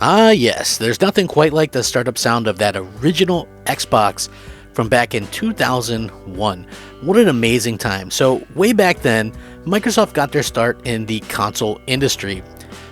Ah, yes, there's nothing quite like the startup sound of that original Xbox from back in 2001. What an amazing time. So, way back then, Microsoft got their start in the console industry.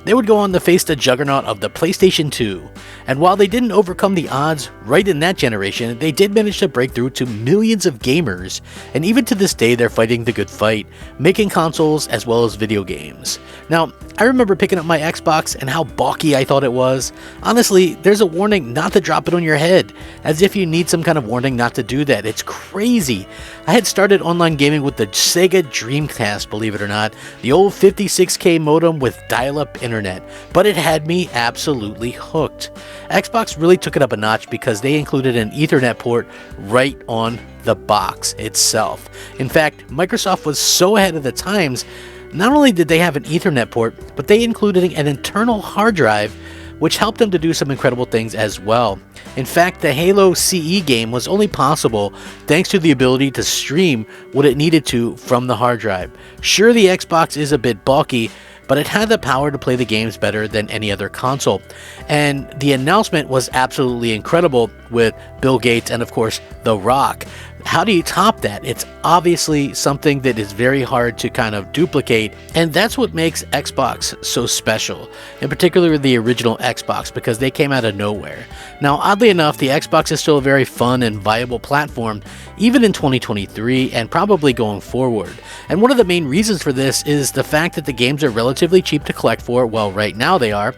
They would go on to face the juggernaut of the PlayStation 2, and while they didn't overcome the odds right in that generation, they did manage to break through to millions of gamers, and even to this day they're fighting the good fight, making consoles as well as video games. Now, I remember picking up my Xbox and how bulky I thought it was. Honestly, there's a warning not to drop it on your head, as if you need some kind of warning not to do that. It's crazy. I had started online gaming with the Sega Dreamcast, believe it or not, the old 56K modem with dial-up internet, but it had me absolutely hooked. Xbox really took it up a notch because they included an Ethernet port right on the box itself. In fact, Microsoft was so ahead of the times. Not only did they have an Ethernet port, but they included an internal hard drive, which helped them to do some incredible things as well. In fact, the Halo CE game was only possible thanks to the ability to stream what it needed to from the hard drive. Sure, the Xbox is a bit bulky, but it had the power to play the games better than any other console. And the announcement was absolutely incredible with Bill Gates and, of course, The Rock. How do you top that? It's obviously something that is very hard to kind of duplicate, and that's what makes Xbox so special, in particular the original Xbox, because they came out of nowhere. Now, oddly enough, the Xbox is still a very fun and viable platform, even in 2023 and probably going forward. And one of the main reasons for this is the fact that the games are relatively cheap to collect for, well, right now they are.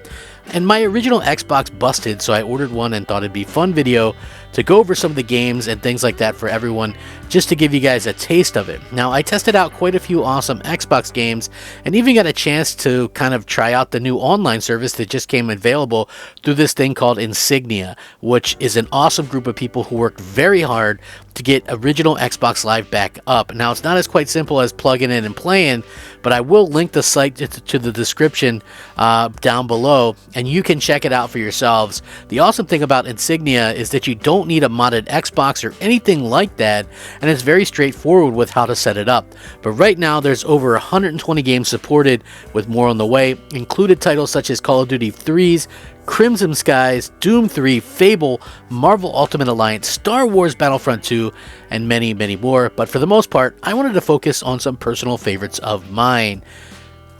And my original Xbox busted, so I ordered one and thought it'd be a fun video to go over some of the games and things like that for everyone, just to give you guys a taste of it. Now, I tested out quite a few awesome Xbox games, and even got a chance to kind of try out the new online service that just came available through this thing called Insignia, which is an awesome group of people who worked very hard to get original Xbox Live back up. Now, it's not as quite simple as plugging in and playing, but I will link the site to the description down below, and you can check it out for yourselves. The awesome thing about Insignia is that you don't need a modded Xbox or anything like that, and it's very straightforward with how to set it up. But right now there's over 120 games supported, with more on the way, included titles such as Call of Duty 3's, Crimson Skies, Doom 3, Fable, Marvel Ultimate Alliance, Star Wars Battlefront 2, and many, many more. But for the most part, I wanted to focus on some personal favorites of mine.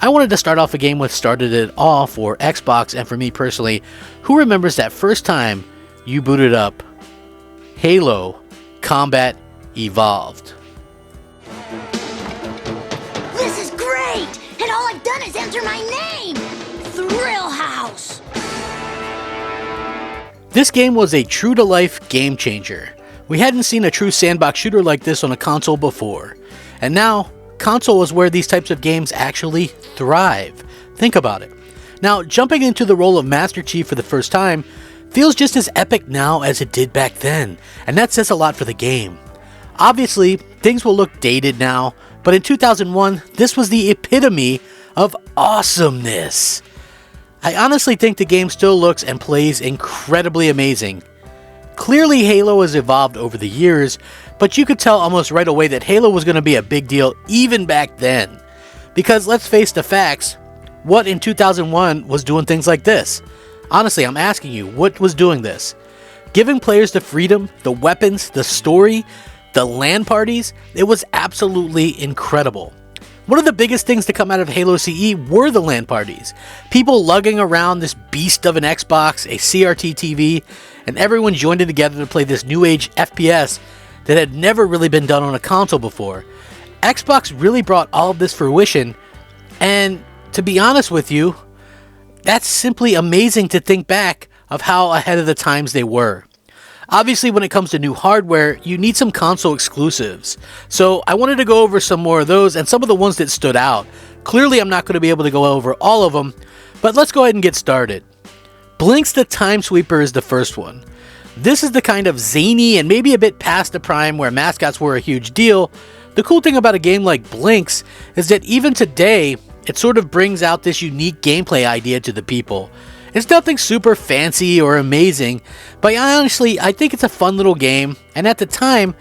I wanted to start off a game with started it all for Xbox, and for me personally, who remembers that first time you booted up Halo Combat Evolved? This is great! And all I've done is enter my name! Thrill House! This game was a true-to-life game changer. We hadn't seen a true sandbox shooter like this on a console before. And now, console is where these types of games actually thrive. Think about it. Now, jumping into the role of Master Chief for the first time feels just as epic now as it did back then, and that says a lot for the game. Obviously, things will look dated now, but in 2001, this was the epitome of awesomeness. I honestly think the game still looks and plays incredibly amazing. Clearly, Halo has evolved over the years, but you could tell almost right away that Halo was going to be a big deal even back then. Because let's face the facts, what in 2001 was doing things like this? Honestly, I'm asking you, what was doing this? Giving players the freedom, the weapons, the story, the LAN parties, it was absolutely incredible. One of the biggest things to come out of Halo CE were the LAN parties. People lugging around this beast of an Xbox, a CRT TV, and everyone joined in together to play this new age FPS that had never really been done on a console before. Xbox really brought all of this fruition, and to be honest with you, that's simply amazing to think back of how ahead of the times they were. Obviously, when it comes to new hardware, you need some console exclusives. So I wanted to go over some more of those and some of the ones that stood out. Clearly, I'm not going to be able to go over all of them, but let's go ahead and get started. Blinx the Time Sweeper is the first one. This is the kind of zany and maybe a bit past the prime where mascots were a huge deal. The cool thing about a game like Blinx is that even today, it sort of brings out this unique gameplay idea to the people. It's nothing super fancy or amazing, but honestly, I think it's a fun little game, and at the time,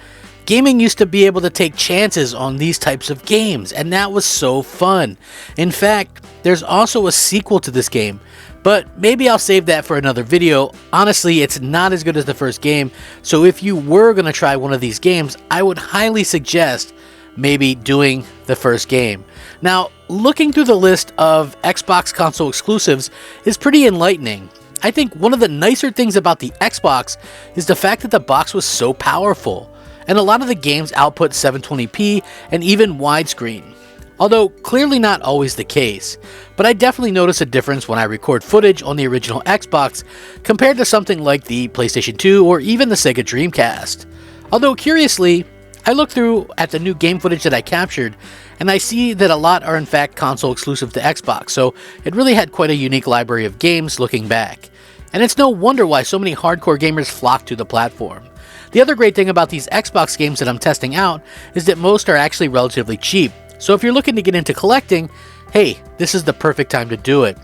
gaming used to be able to take chances on these types of games, and that was so fun. In fact, there's also a sequel to this game, but maybe I'll save that for another video. Honestly, it's not as good as the first game, so if you were going to try one of these games, I would highly suggest maybe doing the first game. Now, looking through the list of Xbox console exclusives is pretty enlightening. I think one of the nicer things about the Xbox is the fact that the box was so powerful, and a lot of the games output 720p and even widescreen. Although clearly not always the case, but I definitely notice a difference when I record footage on the original Xbox compared to something like the PlayStation 2 or even the Sega Dreamcast. Although curiously, I look through at the new game footage that I captured, and I see that a lot are in fact console exclusive to Xbox, so it really had quite a unique library of games looking back. And it's no wonder why so many hardcore gamers flock to the platform. The other great thing about these Xbox games that I'm testing out is that most are actually relatively cheap, so if you're looking to get into collecting, hey, this is the perfect time to do it.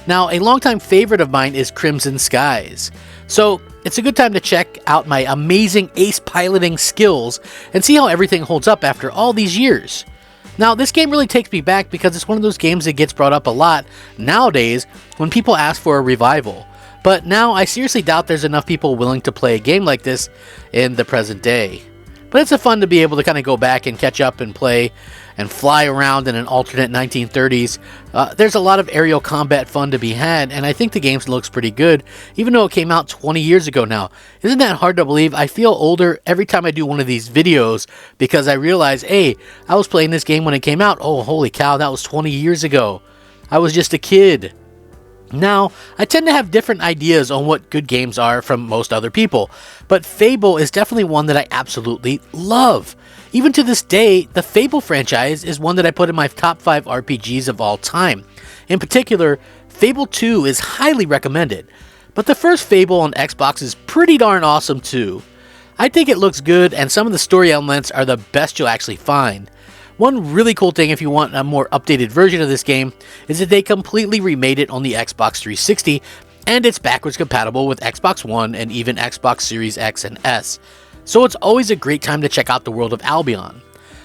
Now, a longtime favorite of mine is Crimson Skies, so it's a good time to check out my amazing ace piloting skills and see how everything holds up after all these years. Now, this game really takes me back because it's one of those games that gets brought up a lot nowadays when people ask for a revival. But now I seriously doubt there's enough people willing to play a game like this in the present day. But it's fun to be able to kind of go back and catch up and play and fly around in an alternate 1930s. There's a lot of aerial combat fun to be had, and I think the game looks pretty good, even though it came out 20 years ago now. Isn't that hard to believe? I feel older every time I do one of these videos because I realize, hey, I was playing this game when it came out. Oh, holy cow, that was 20 years ago. I was just a kid. Now, I tend to have different ideas on what good games are from most other people, but Fable is definitely one that I absolutely love. Even to this day, the Fable franchise is one that I put in my top 5 RPGs of all time. In particular, Fable 2 is highly recommended, but the first Fable on Xbox is pretty darn awesome too. I think it looks good, and some of the story elements are the best you'll actually find. One really cool thing if you want a more updated version of this game is that they completely remade it on the Xbox 360, and it's backwards compatible with Xbox One and even Xbox Series X and S. So it's always a great time to check out the world of Albion.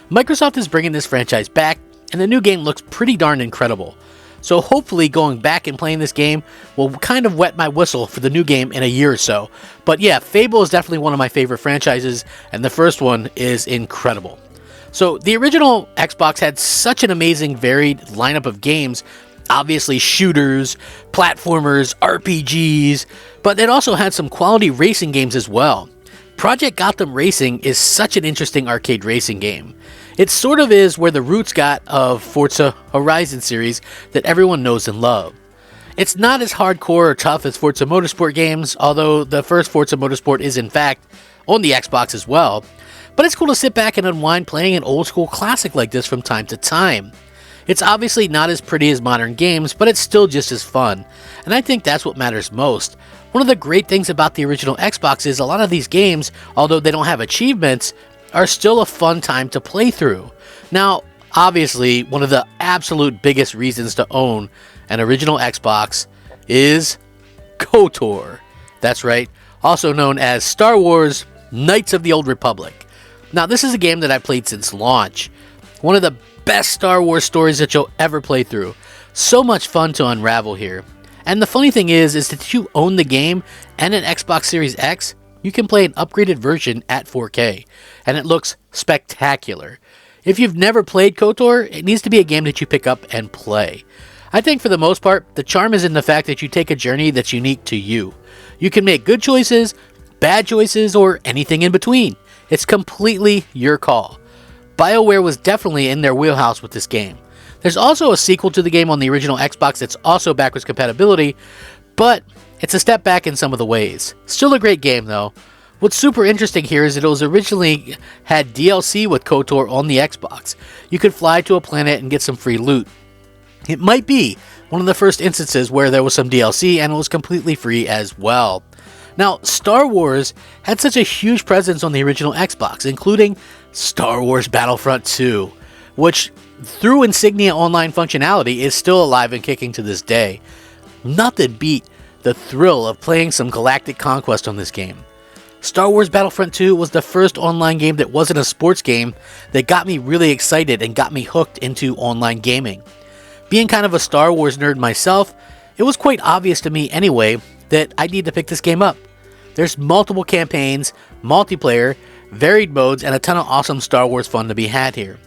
Microsoft is bringing this franchise back, and the new game looks pretty darn incredible. So hopefully going back and playing this game will kind of wet my whistle for the new game in a year or so. But yeah, Fable is definitely one of my favorite franchises, and the first one is incredible. So the original Xbox had such an amazing varied lineup of games, obviously shooters, platformers, RPGs, but it also had some quality racing games as well. Project Gotham Racing is such an interesting arcade racing game. It sort of is where the roots got of Forza Horizon series that everyone knows and loves. It's not as hardcore or tough as Forza Motorsport games, although the first Forza Motorsport is in fact on the Xbox as well. But it's cool to sit back and unwind playing an old school classic like this from time to time. It's obviously not as pretty as modern games, but it's still just as fun, and I think that's what matters most. One of the great things about the original Xbox is a lot of these games, although they don't have achievements, are still a fun time to play through. Now, obviously, one of the absolute biggest reasons to own an original Xbox is KOTOR. That's right, also known as Star Wars Knights of the Old Republic. Now, this is a game that I've played since launch. One of the best Star Wars stories that you'll ever play through. So much fun to unravel here. And the funny thing is that if you own the game and an Xbox Series X, you can play an upgraded version at 4K, and it looks spectacular. If you've never played KOTOR, it needs to be a game that you pick up and play. I think for the most part, the charm is in the fact that you take a journey that's unique to you. You can make good choices, bad choices, or anything in between. It's completely your call. BioWare was definitely in their wheelhouse with this game. There's also a sequel to the game on the original Xbox that's also backwards compatibility, but it's a step back in some of the ways. Still a great game though. What's super interesting here is that it was originally had DLC with KOTOR on the Xbox. You could fly to a planet and get some free loot. It might be one of the first instances where there was some DLC and it was completely free as well. Now, Star Wars had such a huge presence on the original Xbox, including Star Wars Battlefront 2, which, through Insignia online functionality, is still alive and kicking to this day. Nothing beat the thrill of playing some galactic conquest on this game. Star Wars Battlefront 2 was the first online game that wasn't a sports game that got me really excited and got me hooked into online gaming. Being kind of a Star Wars nerd myself, it was quite obvious to me anyway that I need to pick this game up. There's multiple campaigns, multiplayer, varied modes, and a ton of awesome Star Wars fun to be had here.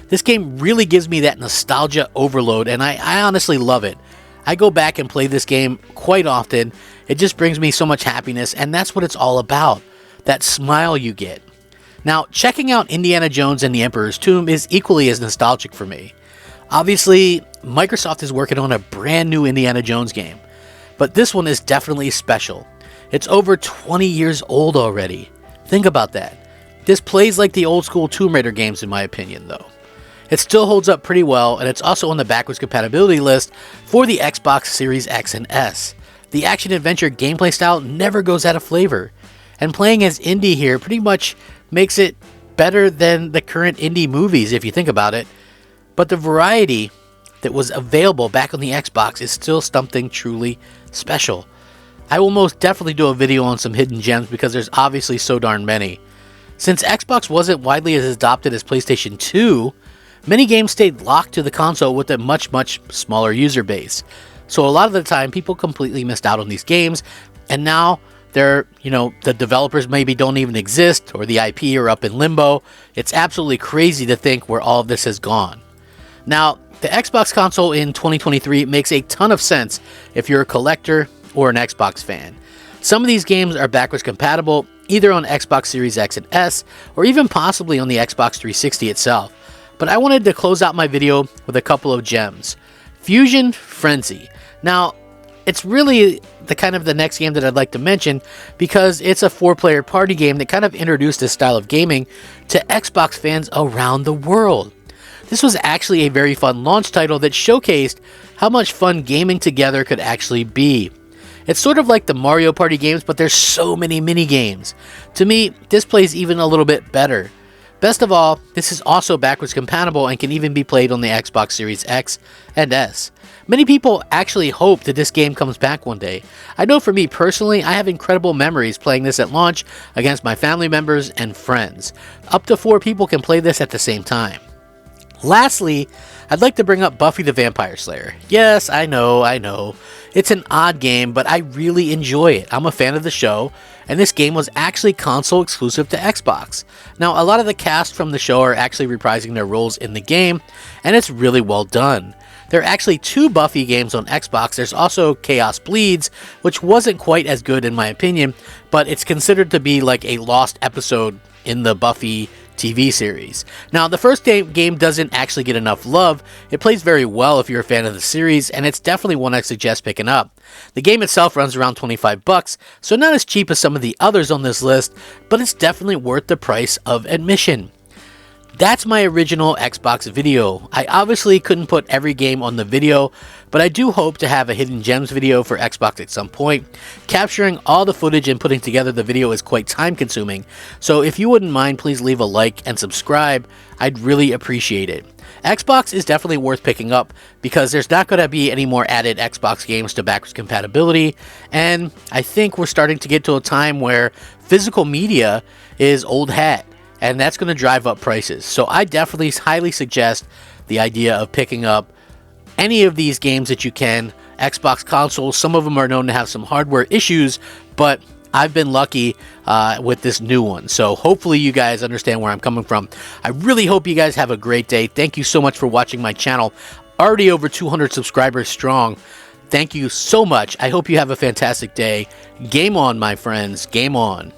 This game really gives me that nostalgia overload, and I honestly love it. I go back and play this game quite often. It just brings me so much happiness, and that's what it's all about. That smile you get. Now, checking out Indiana Jones and the Emperor's Tomb is equally as nostalgic for me. Obviously, Microsoft is working on a brand new Indiana Jones game, but this one is definitely special. It's over 20 years old already. Think about that. This plays like the old school Tomb Raider games in my opinion though. It still holds up pretty well, and it's also on the backwards compatibility list for the Xbox Series X and S. The action-adventure gameplay style never goes out of flavor, and playing as Indy here pretty much makes it better than the current indie movies if you think about it. But the variety that was available back on the Xbox is still something truly special. I will most definitely do a video on some hidden gems because there's obviously so darn many. Since Xbox wasn't widely as adopted as PlayStation 2, many games stayed locked to the console with a much smaller user base. So a lot of the time people completely missed out on these games, and now the developers maybe don't even exist, or the IP are up in limbo. It's absolutely crazy to think where all of this has gone. Now, the Xbox console in 2023 makes a ton of sense if you're a collector or an Xbox fan. Some of these games are backwards compatible either on Xbox Series X and S, or even possibly on the Xbox 360 itself. But I wanted to close out my video with a couple of gems. Fusion Frenzy. Now, it's really the next game that I'd like to mention because it's a 4-player party game that kind of introduced this style of gaming to Xbox fans around the world. This was actually a very fun launch title that showcased how much fun gaming together could actually be. It's sort of like the Mario Party games, but there's so many mini games. To me, this plays even a little bit better. Best of all, this is also backwards compatible and can even be played on the Xbox Series X and S. Many people actually hope that this game comes back one day. I know for me personally, I have incredible memories playing this at launch against my family members and friends. Up to 4 people can play this at the same time. Lastly, I'd like to bring up Buffy the Vampire Slayer. Yes, I know. It's an odd game, but I really enjoy it. I'm a fan of the show, and this game was actually console exclusive to Xbox. Now, a lot of the cast from the show are actually reprising their roles in the game, and it's really well done. There are actually 2 Buffy games on Xbox. There's also Chaos Bleeds, which wasn't quite as good in my opinion, but it's considered to be like a lost episode in the Buffy TV series. Now, the first game doesn't actually get enough love. It plays very well if you're a fan of the series, and it's definitely one I suggest picking up. The game itself runs around $25, so not as cheap as some of the others on this list, but it's definitely worth the price of admission. That's my original Xbox video. I obviously couldn't put every game on the video, but I do hope to have a Hidden Gems video for Xbox at some point. Capturing all the footage and putting together the video is quite time consuming, so if you wouldn't mind, please leave a like and subscribe. I'd really appreciate it. Xbox is definitely worth picking up because there's not going to be any more added Xbox games to backwards compatibility, and I think we're starting to get to a time where physical media is old hat, and that's going to drive up prices. So I definitely highly suggest the idea of picking up any of these games that you can. Xbox consoles, some of them are known to have some hardware issues, but I've been lucky with this new one. So hopefully you guys understand where I'm coming from. I really hope you guys have a great day. Thank you so much for watching my channel. Already over 200 subscribers strong. Thank you so much. I hope you have a fantastic day. Game on, my friends. Game on.